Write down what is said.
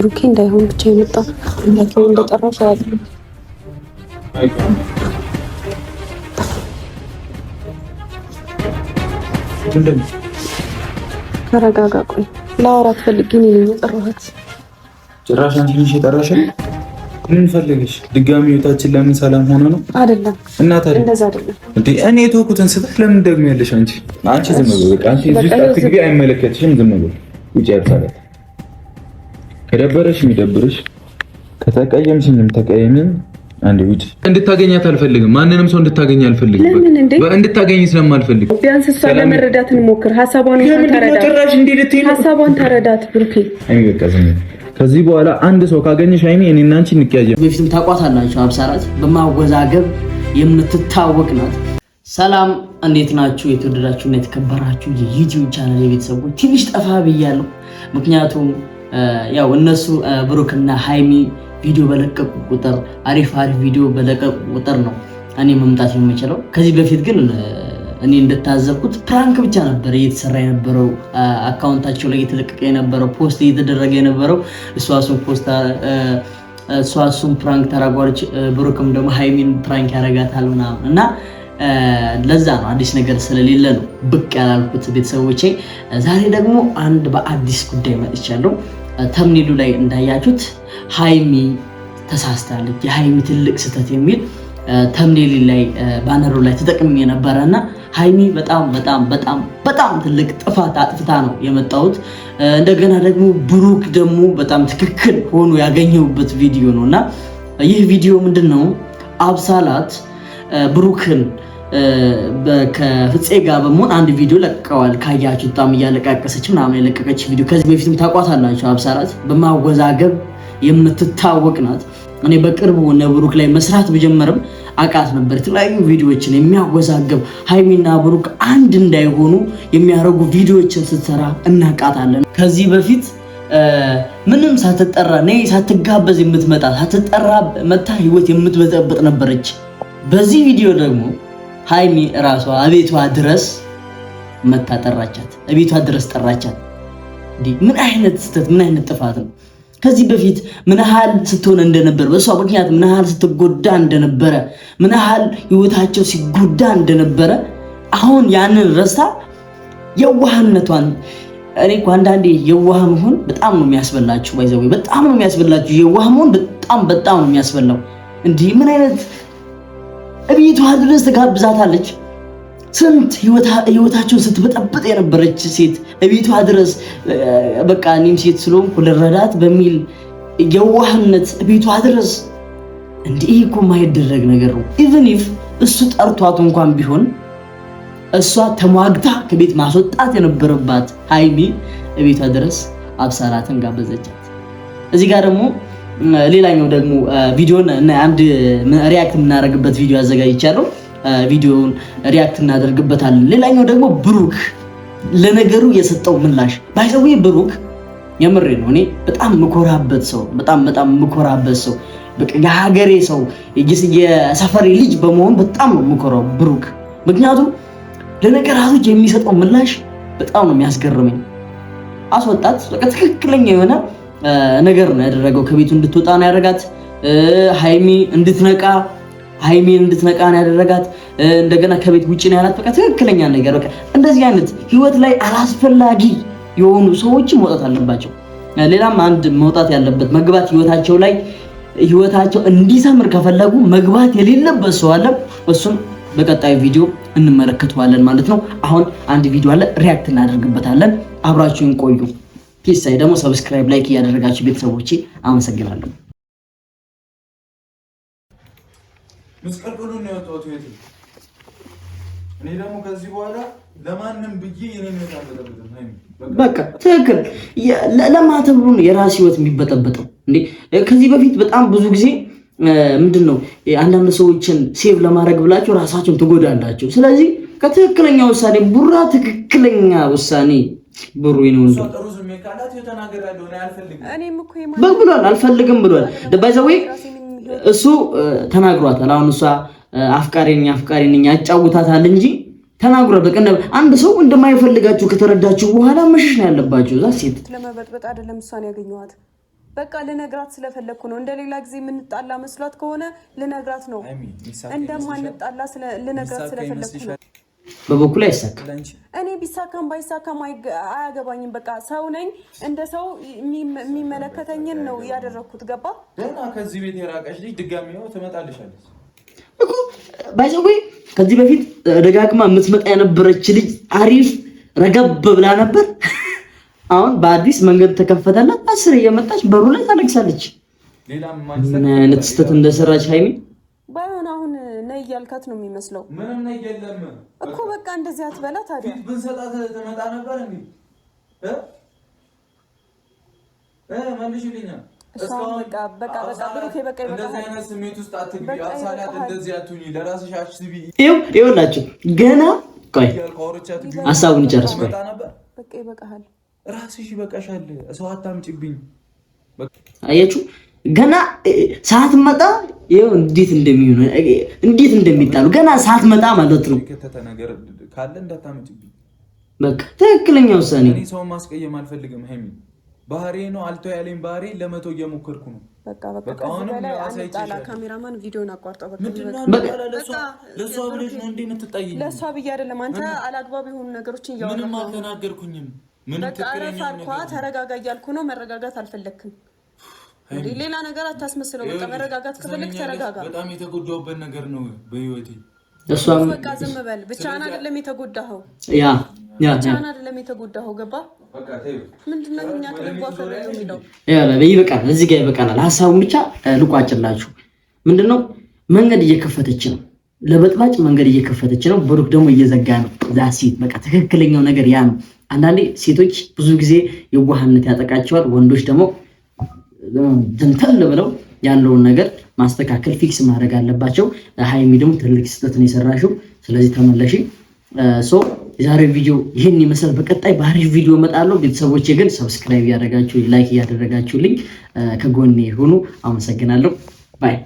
ብሩኬ እንዳይሆን ብቻ የመጣ እንደው እንደጠራው ሰው አለ። ተረጋጋ። ቆይ ላወራት ፈልጌ ነው የጠራኋት። ጭራሽ አንቺ ነሽ የጠራሽኝ? ምን ፈልገሽ? ድጋሚ ህይወታችን ለምን ሰላም ሆነ ነው? አይደለም እናት አይደለም እንደዛ አይደለም እንዴ። እኔ የተውኩትን ስህተት ለምን ደግሞ ያለሽ አንቺ? አንቺ ዝም በይ በቃ። አንቺ እዚህ አትግቢ፣ አይመለከትሽም። ዝም በይ ውጪ። ያልሳለት ከደበረሽ የሚደብርሽ፣ ከተቀየምሽኝም ተቀየሚኝ። አንዴ ውጪ። እንድታገኛት አልፈልግም። ማንንም ሰው እንድታገኝ አልፈልግም። እንድታገኝ ስለማልፈልግ ቢያንስ እሷ ለመረዳት እንሞክር። ሐሳቧን ተረዳት ብሩኬ። አይ በቃ ዝም በይ። ከዚህ በኋላ አንድ ሰው ካገኘሽ አይኔ እኔና አንቺ እንቀያየም። በፊትም ታቋታላችሁ። አብሳራት በማወዛገብ የምትታወቅ ናት። ሰላም እንዴት ናችሁ? የተወደዳችሁና የተከበራችሁ የዩቲዩብ ቻናል የቤተሰቦች ትንሽ ጠፋ ብያለሁ። ምክንያቱም ያው እነሱ ብሩክና ሃይሚ ቪዲዮ በለቀቁ ቁጥር አሪፍ ቪዲዮ በለቀቁ ቁጥር ነው እኔ መምጣት የምችለው። ከዚህ በፊት ግን እኔ እንደታዘብኩት ፕራንክ ብቻ ነበር እየተሰራ የነበረው። አካውንታቸው ላይ እየተለቀቀ የነበረው ፖስት እየተደረገ የነበረው እሷሱም ፕራንክ ታረጋለች፣ ብሩክም ደግሞ ሃይሚን ፕራንክ ያረጋታል ምናምን እና ለዛ ነው አዲስ ነገር ስለሌለ ነው ብቅ ያላልኩት ቤተሰቦቼ። ዛሬ ደግሞ አንድ በአዲስ ጉዳይ መጥቻለሁ። ተምኔሉ ላይ እንዳያችሁት ሃይሚ ተሳስታለች፣ የሃይሚ ትልቅ ስህተት የሚል ተምኔል ላይ ባነሩ ላይ ተጠቅሜ ነበረና ሃይሚ በጣም ትልቅ ጥፋት አጥፍታ ነው የመጣሁት። እንደገና ደግሞ ብሩክ ደግሞ በጣም ትክክል ሆኖ ያገኘሁበት ቪዲዮ ነውና ይህ ቪዲዮ ምንድነው? አብሳላት ብሩክን ከፍፄ ጋር በመሆን አንድ ቪዲዮ ለቀቀዋል። ካያችሁ በጣም እያለቃቀሰች ምናምን የለቀቀች ቪዲዮ። ከዚህ በፊትም ታቋታላችሁ። አብሳላት በማወዛገብ የምትታወቅ ናት። እኔ በቅርቡ እነ ብሩክ ላይ መስራት በጀመረም አቃት ነበር። የተለያዩ ቪዲዮዎችን የሚያወዛገብ ሃይሚና ብሩክ አንድ እንዳይሆኑ የሚያደርጉ ቪዲዮዎችን ስትሰራ እናቃታለን። ከዚህ በፊት ምንም ሳትጠራ ነይ ሳትጋበዝ የምትመጣ ሳትጠራ መታ ህይወት የምትበጠበጥ ነበረች። በዚህ ቪዲዮ ደግሞ ሃይሚ ራሷ አቤቷ ድረስ መታ ጠራቻት። አቤቷ ድረስ ጠራቻት። ምን አይነት ስህተት፣ ምን አይነት ጥፋት ነው? ከዚህ በፊት ምን ያህል ስትሆን እንደነበር፣ በሷ ምክንያት ምን ያህል ስትጎዳ እንደነበረ፣ ምን ያህል ህይወታቸው ሲጎዳ እንደነበረ አሁን ያንን ረስታ የዋህነቷን። እኔ እኮ አንዳንዴ የዋህ መሆን በጣም ነው የሚያስበላችሁ። ባይዘው በጣም ነው የሚያስበላችሁ። የዋህ መሆን በጣም ነው የሚያስበላው። እንዲህ ምን አይነት እቤቷ ድረስ ተጋብዛታለች። ስንት ህይወታቸውን ስትበጠብጥ የነበረች ሴት እቤቷ ድረስ በቃ እኔም ሴት ስለሆንኩ ልረዳት በሚል የዋህነት እቤቷ ድረስ እንዲህ እኮ የማይደረግ ነገር ነው። ኢቭን ኢፍ እሱ ጠርቷት እንኳን ቢሆን እሷ ተሟግታ ከቤት ማስወጣት የነበረባት ሃይሚ እቤቷ ድረስ አብሳላትን ጋበዘቻት። እዚህ ጋር ደግሞ ሌላኛው ደግሞ ቪዲዮን እና አንድ ሪአክት የምናደርግበት ቪዲዮ አዘጋጅቻለሁ። ቪዲዮውን ሪአክት እናደርግበታለን። ሌላኛው ደግሞ ብሩክ ለነገሩ የሰጠው ምላሽ ባይዘው ብሩክ የምሬ ነው። እኔ በጣም ምኮራበት ሰው በጣም ምኮራበት ሰው በቃ የሀገሬ ሰው የሰፈሬ ልጅ በመሆን በጣም ነው ምኮራው ብሩክ። ምክንያቱም ለነገራቶች የሚሰጠው ምላሽ በጣም ነው የሚያስገርመኝ። አስወጣት በቃ ትክክለኛ የሆነ ነገር ነው ያደረገው። ከቤቱ እንድትወጣ ነው ያደረጋት። ሃይሚን እንድትነቃ ነው ያደረጋት። እንደገና ከቤት ውጪ ነው ያላት። በቃ ትክክለኛ ነገር። በቃ እንደዚህ አይነት ህይወት ላይ አላስፈላጊ የሆኑ ሰዎች መውጣት አለባቸው። ሌላም አንድ መውጣት ያለበት መግባት ህይወታቸው እንዲሰምር ከፈለጉ መግባት የሌለበት ሰው አለ። እሱም በቀጣዩ ቪዲዮ እንመለከተዋለን ማለት ነው። አሁን አንድ ቪዲዮ አለ፣ ሪአክት እናደርግበታለን። አብራችሁን ቆዩ። ፒስ። ሳይ ደግሞ ሰብስክራይብ፣ ላይክ እያደረጋችሁ ቤተሰቦቼ አመሰግናለሁ። መስቀልቁሉ ነው ያወጣሁት ቤት። እኔ ደግሞ ከዚህ በኋላ ለማንም ብዬ የኔን ህይወት አልበጠብጥም። በቃ ትክክል። ለማተም ብሎ የራስ ህይወት የሚበጠበጠው እንዴ? ከዚህ በፊት በጣም ብዙ ጊዜ ምንድነው አንዳንድ ሰዎችን ሴቭ ለማድረግ ብላችሁ ራሳችሁን ትጎዳላችሁ። ስለዚህ ከትክክለኛ ውሳኔ ቡራ ትክክለኛ ውሳኔ ብሩ ነው እንዴ? ብሏል። አልፈልግም ብሏል። ባይዘው እሱ ተናግሯታል። አሁን እሷ አፍቃሪ ነኝ ያጫውታታል እንጂ ተናግሯል። በቃ አንድ ሰው እንደማይፈልጋችሁ ከተረዳችሁ በኋላ መሸሽ ነው ያለባችሁ። እዛ ሴት ለመበጥበጥ አይደለም እሷን ያገኘዋት በቃ ልነግራት ስለፈለኩ ነው። እንደሌላ ጊዜ የምንጣላ መስሏት ከሆነ ልነግራት ነው። እንደማንጣላ ልነግራት ስለፈለኩ ነው። በበኩል አይሳካም። እኔ ቢሳካም ባይሳካም አያገባኝም። በቃ ሰው ነኝ። እንደ ሰው የሚመለከተኝን ነው ያደረኩት። ገባ? ገና ከዚህ ቤት የራቀሽ ልጅ ድጋሚ ነው ትመጣልሻለች እኮ ባይዘው። ከዚህ በፊት ደጋግማ የምትመጣ የነበረች ልጅ አሪፍ ረገብ ብላ ነበር። አሁን በአዲስ መንገድ ተከፈተላት። አስር እየመጣች በሩ ላይ ታለቅሳለች። ምን አይነት ስህተት እንደሰራች ሃይሚ ባይሆን አሁን ነይ እያልካት ነው የሚመስለው። ምንም ነይ የለም እኮ በቃ እንደዚህ አትበላ ታዲያ። ፊት ብንሰጣት ትመጣ ነበር እንዴ? መልሽልኛ። በቃ ብሩኬ በቃ ይበቃ። እንደዚህ አይነት ስሜት ውስጥ አትግቢ። አሳላት እንደዚህ አትሁኚ። ለራስሽ አስቢ። ይኸውላችሁ ገና ቆይ ሀሳቡን ይጨርስ። ቆይ በቃ ይበቃሃል። ራስሽ ይበቃሻል። ሰው አታምጪብኝ። አያችሁ ገና ሰዓት መጣ። ይኸው እንዴት እንደሚሆን እንዴት እንደሚጣሉ ገና ሰዓት መጣ ማለት ነው። ከተተ ነገር ካለ እንዳታምጪብኝ። በቃ ትክክለኛ ውሳኔ። እኔ ሰው ማስቀየም አልፈልግም። ሃይሚ ባህሪ ነው። አልቶ ያለኝ ባህሪ ለመቶ እየሞከርኩ ነው። በቃ አሁን አሳይቻለሁ። ካሜራማን ቪዲዮን አቋርጠው። ለሷ ብለሽ ነው እንዴ የምትጣይኝ? ለሷ ብዬ አይደለም። አንተ አላግባብ የሆኑ ነገሮችን እያወራህ ነው። ምንም አልተናገርኩኝም። ምን ተከረኛው? ተረጋጋ እያልኩ ነው። መረጋጋት አልፈለክም። ሌላ ነገር አታስመስለው። በቃ መረጋጋት ከፈለክ ተረጋጋ። በጣም የተጎዳሁበት ነገር ነው በህይወቴ። እሷም በቃ ዝም በል። ብቻህን አይደለም የተጎዳኸው። ብቻህን አይደለም የተጎዳኸው። ገባ? በቃ ተይው። ምንድነው እኛ ከልቧ ፈረደ የሚለው? ይበቃል። እዚህ ጋር ይበቃናል። ሐሳቡን ብቻ ልቋጭላችሁ። ምንድነው መንገድ እየከፈተች ነው፣ ለበጥባጭ መንገድ እየከፈተች ነው። ብሩክ ደግሞ እየዘጋ ነው። ዛሲት በቃ ትክክለኛው ነገር ያ ነው። አንዳንዴ ሴቶች ብዙ ጊዜ የዋህነት ያጠቃቸዋል። ወንዶች ደግሞ ዝንተል ብለው ያለውን ነገር ማስተካከል ፊክስ ማድረግ አለባቸው። ሃይሚ ደግሞ ትልቅ ስህተትን የሰራሽው፣ ስለዚህ ተመለሺ። የዛሬው ቪዲዮ ይህን ይመስላል። በቀጣይ በአሪፍ ቪዲዮ እመጣለሁ። ቤተሰቦቼ ግን ሰብስክራይብ ያደረጋችሁ ላይክ እያደረጋችሁልኝ ከጎኔ ሁኑ። አመሰግናለሁ። ባይ